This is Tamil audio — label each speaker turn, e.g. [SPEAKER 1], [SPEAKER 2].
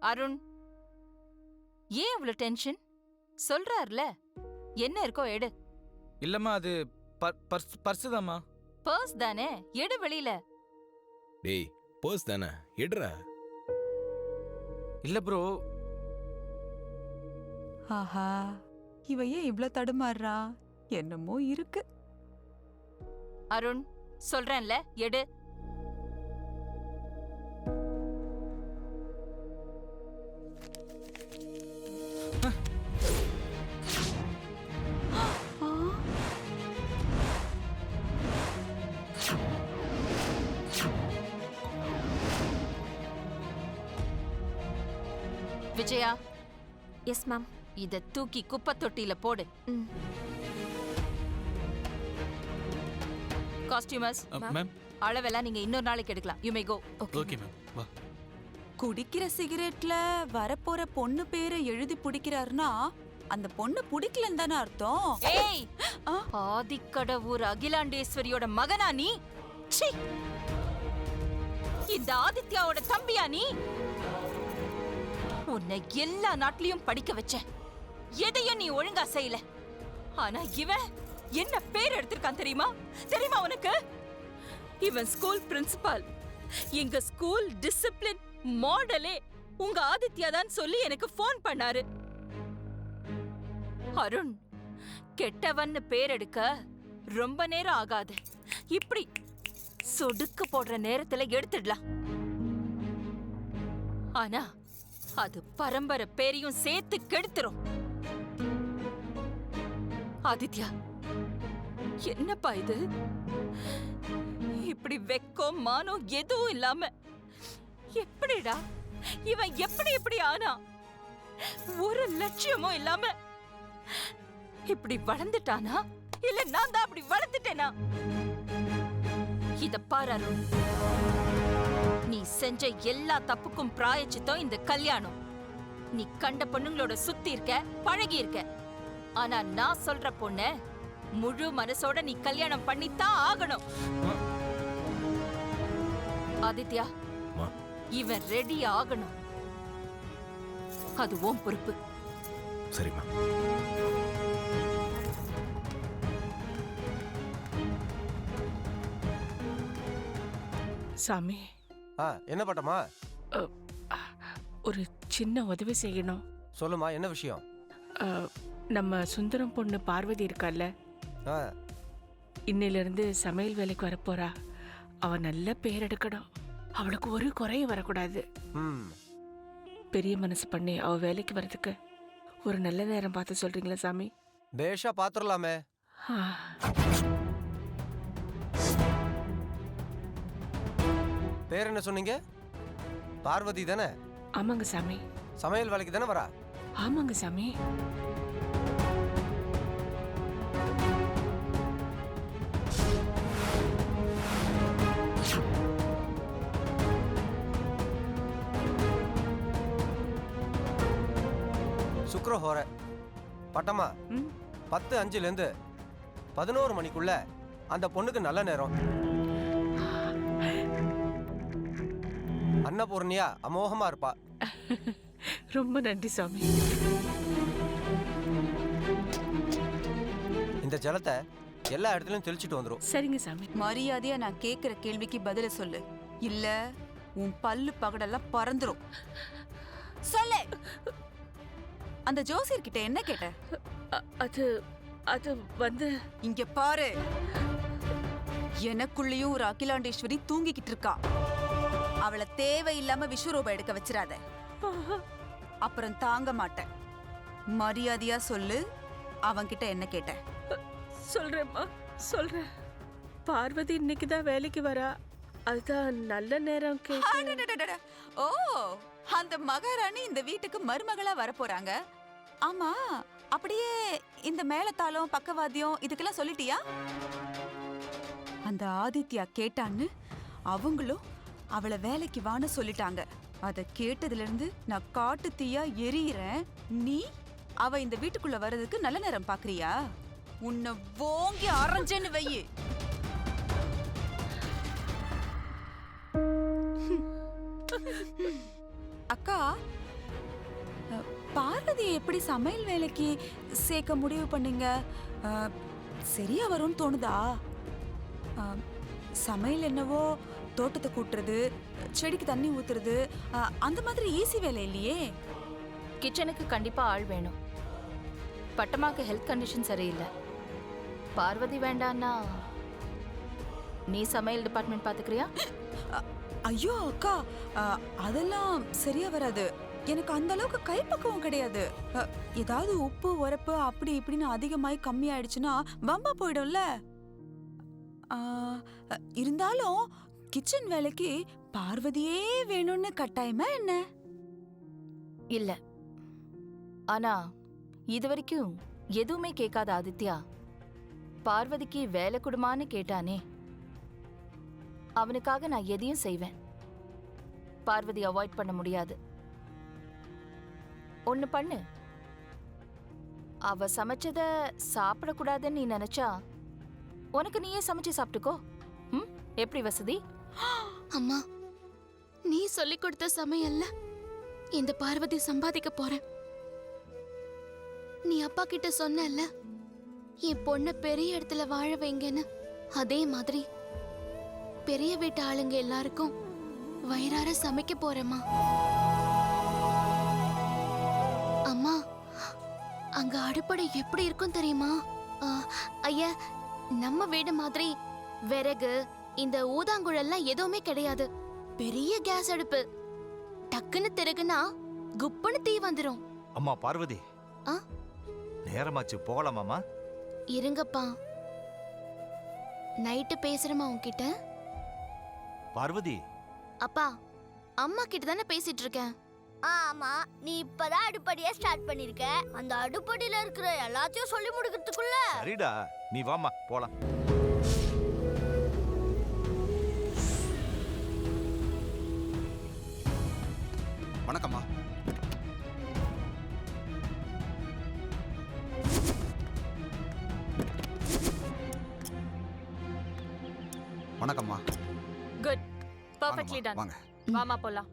[SPEAKER 1] அருண், ஏன் இவ்வளவு டென்ஷன்? சொல்றாருல, என்ன இருக்கோ எடு.
[SPEAKER 2] இல்லம்மா, அது பர்ஸ் தாம்மா.
[SPEAKER 1] பர்ஸ் தானே, எடு வெளியில.
[SPEAKER 3] டேய், பர்ஸ் தானே, எடுறா.
[SPEAKER 2] இல்ல ப்ரோ.
[SPEAKER 4] ஆஹா, இவ ஏன் இவ்ளோ தடுமாறுறா? என்னமோ இருக்கு.
[SPEAKER 1] அருண், சொல்றேன்ல, எடு. விஜயா.
[SPEAKER 5] Yes ma'am.
[SPEAKER 1] இத தூக்கி குப்பை தொட்டியில போடு. காஸ்டியூமர்ஸ்
[SPEAKER 2] மேம்,
[SPEAKER 1] அளவெல்லாம் நீங்க இன்னொரு நாளைக்கு எடுக்கலாம். You may go.
[SPEAKER 2] Okay ma'am. வா.
[SPEAKER 4] குடிக்கிற சிகரெட்ல வரப்போற பொண்ணு பேரை எழுதி பிடிக்கிறாருன்னா அந்த பொண்ணு பிடிக்கலன்னு தானே அர்த்தம்?
[SPEAKER 1] ஏய், ஆதிக்கடவுர் அகிலாண்டேஸ்வரியோட மகனா நீ? ச்சீ! இந்த ஆதித்யாவோட தம்பியா நீ? உன்னை எல்லா நாட்டிலையும் படிக்க வச்சேன், எதையும் நீ ஒழுங்கா செய்யல. ஆனா இவன் என்ன பேர் எடுத்திருக்கான் தெரியுமா? தெரியுமா உனக்கு? இவன் ஸ்கூல் பிரின்சிபால். எங்க ஸ்கூல் டிசிப்ளின் மாடலே உங்க ஆதித்யா தான் சொல்லி எனக்கு போன் பண்ணாரு. அருண், கெட்டவன்னு பேர் எடுக்க ரொம்ப நேரம் ஆகாது. இப்படி சொடுக்கு போடுற நேரத்துல எடுத்துடலாம். ஆனா அது பரம்பரை பேரையும் சேர்த்து கெடுத்துரும். ஆதித்யா, என்னப்பா இது? இப்படி வெக்கம் மானம் எதுவும் இல்லாம எப்படிடா இவன் எப்படி ஆனா? ஒரு லட்சியமும் இல்லாம இப்படி வளர்ந்துட்டானா, இல்ல நான் தான் அப்படி வளர்ந்துட்டேனா? இத பாரு அருண், நீ செஞ்ச எல்லா தப்புக்கும் பிராயச்சித்தம் இந்த கல்யாணம். நீ கண்ட பொண்ணுங்களோட சுத்தி இருக்க, பழகி இருக்க. ஆனா நான் சொல்ற பொண்ண முழு மனசோட நீ கல்யாணம் பண்ணித்தான் ஆகணும். ஆதித்யா, இவன் ரெடி ஆகணும். அது உன் பொறுப்பு.
[SPEAKER 3] சரிம்மா.
[SPEAKER 6] சாமி,
[SPEAKER 7] என்ன பட்டமா?
[SPEAKER 6] ஒரு சின்ன உதவி செய்யணும்.
[SPEAKER 7] சொல்லுமா, என்ன விஷயம்?
[SPEAKER 6] நம்ம சுந்தரம் பொண்ணு பார்வதி இருக்கால, இன்னிலிருந்து சமையல் வேலைக்கு வரப்போறா. அவ நல்ல பேர் எடுக்கணும். அவளுக்கு ஒரு குறையும் வரக்கூடாது. பெரிய மனசு பண்ணி அவ வேலைக்கு வர்றதுக்கு ஒரு நல்ல நேரம் பார்த்து சொல்றீங்களா சாமி?
[SPEAKER 7] பேஷா பாத்துடலாமே. பேர் என்ன சொன்னீங்க? பார்வதி தானே?
[SPEAKER 6] ஆமாங்க சாமி.
[SPEAKER 7] சமையல் வேலைக்கு தானே வரா?
[SPEAKER 6] ஆமாங்க சாமி.
[SPEAKER 7] சுக்ரஹோர பட்டமா 10:05 11 மணிக்குள்ள அந்த பொண்ணுக்கு நல்ல நேரம். அன்னபூர்ணியா அமோகமா இருப்பா.
[SPEAKER 6] ரொம்ப நன்றி சாமி.
[SPEAKER 7] இந்த ஜலத்தை எல்லா இடத்துலயும் தெளிச்சிட்டு வந்துரும்.
[SPEAKER 6] சரிங்க சாமி.
[SPEAKER 4] மரியாதையா நான் கேக்குற கேள்விக்கு பதில சொல்லு, இல்ல உன் பல்லு பகடெல்லாம் பறந்துரும். சொல்லு. அந்த ஜோசியர் கிட்ட என்ன கேட்ட?
[SPEAKER 6] அது அது வந்து
[SPEAKER 4] இங்க பாரு, எனக்குள்ளேயும் ஒரு அகிலாண்டேஸ்வரி தூங்கிக்கிட்டு இருக்கா. அவளை தேவையில்லாம விஸ்வரூபம் எடுக்க வச்சிராத, அப்புறம் தாங்க மாட்டேன். மரியாதையா சொல்லு, அவன்கிட்ட என்ன கேட்ட?
[SPEAKER 6] சொல்றேம்மா, சொல்றேன். பார்வதி இன்னைக்குதான் வேலைக்கு வரா. அதுதான் நல்ல நேரம்.
[SPEAKER 4] ஓ, அந்த மகாராணி இந்த வீட்டுக்கு மருமகளா வரப்போறாங்க. ஆமா, அப்படியே இந்த மேளதாளம் பக்கவாத்தியம் இதுக்கெல்லாம் சொல்லிட்டியா? அந்த ஆதித்யா கேட்டான்னு அவங்களும் அவளை வேலைக்கு வான்னு சொல்லிட்டாங்க. அத கேட்டதுல இருந்து நான் காட்டு தீயா எரியிறேன். நீ அவ இந்த வீட்டுக்குள்ள வர்றதுக்கு நல்ல நேரம் பாக்குறியா? உன்னை ஓங்கி அரைஞ்சேன்னு வையி. அக்கா, பார்வதியை எப்படி சமையல் வேலைக்கு சேர்க்க முடிவு பண்ணீங்க? ஆ, சரியா வரும்னு தோணுதா? ஆ, சமையல் என்னவோ தோட்டத்தை கூட்டுறது, செடிக்கு தண்ணி ஊத்துறது, அந்த மாதிரி ஈஸி வேலை இல்லையே.
[SPEAKER 1] கிச்சனுக்கு கண்டிப்பா ஆள் வேணும். பட்டமாக்கு ஹெல்த் கண்டிஷன் சரியில்லை. பார்வதி வேண்டான்னா நீ சமையல் டிபார்ட்மெண்ட் பாத்துக்கிறியா?
[SPEAKER 4] ஐயோ அக்கா, அதெல்லாம் சரியா வராது. எனக்கு அந்த அளவுக்கு கைப்பக்குவம் கிடையாது. ஏதாவது உப்பு உரப்பு அப்படி இப்படின்னு அதிகமாயி கம்மி ஆயிடுச்சுன்னா வம்பா போயிடும்ல. இருந்தாலும் கிச்சன் வேலைக்கு பார்வதியே வேணும்னு கட்டாயமா என்ன?
[SPEAKER 1] இல்ல. ஆனா இது வரைக்கும் எதுவுமே கேட்காத ஆதித்யா பார்வதிக்கு வேலை கொடுமான்னு கேட்டானே, அவனுக்காக நான் எதையும் செய்வேன். பார்வதி அவாய்ட் பண்ண முடியாது. ஒண்ணு பண்ணு, அவ சமைச்சத சாப்பிடக்கூடாதுன்னு நீ நினைச்சா உனக்கு நீயே சமைச்சு சாப்பிட்டுக்கோ. எப்படி வசதி?
[SPEAKER 5] அம்மா, நீ சொல்லி கொடுத்த சமையல்ல இந்த பார்வதி சம்பாதிக்க போறேன். நீ அப்பா கிட்ட சொன்னல என் பொண்ண பெரிய இடத்துல வாழ வைங்கன்னு, அதே மாதிரி பெரிய வீட்டு ஆளுங்க எல்லாருக்கும் வயிறார சமைக்க போறேம்மா. அம்மா, அங்க அடுப்படை எப்படி இருக்கும் தெரியுமா? ஐயா, நம்ம வீடு மாதிரி விறகு இந்த ஊதாங்குழல்லாம் எதுவுமே கிடையாது. பெரிய கேஸ் அடுப்பு. டக்குன்னு திறகுனா குப்புன்னு தீ வந்துரும்.
[SPEAKER 8] அம்மா பார்வதி,
[SPEAKER 5] ஆ?
[SPEAKER 8] நேரமாச்சு, போகலாமாமா?
[SPEAKER 5] இருங்கப்பா, நைட்டு பேசுறமா உன்கிட்ட.
[SPEAKER 8] பார்வதி,
[SPEAKER 5] அப்பா, அம்மா கிட்ட தானே பேசிட்டு இருக்கேன்.
[SPEAKER 9] ஆமா, நீ இப்பதான் அடுப்படியே ஸ்டார்ட் பண்ணிருக்க. அந்த அடுப்படியில இருக்கிற எல்லாத்தையும் சொல்லி முடிக்கிறதுக்குள்ள
[SPEAKER 8] சரிடா, நீ வாமா போலாம்.
[SPEAKER 10] வணக்கம்மா. வணக்கம்மா.
[SPEAKER 1] குட், பர்ஃபெக்ட்லி
[SPEAKER 10] வாங்கம்மா,
[SPEAKER 1] டன்.
[SPEAKER 10] வாங்க.
[SPEAKER 1] வாமா போலாம்.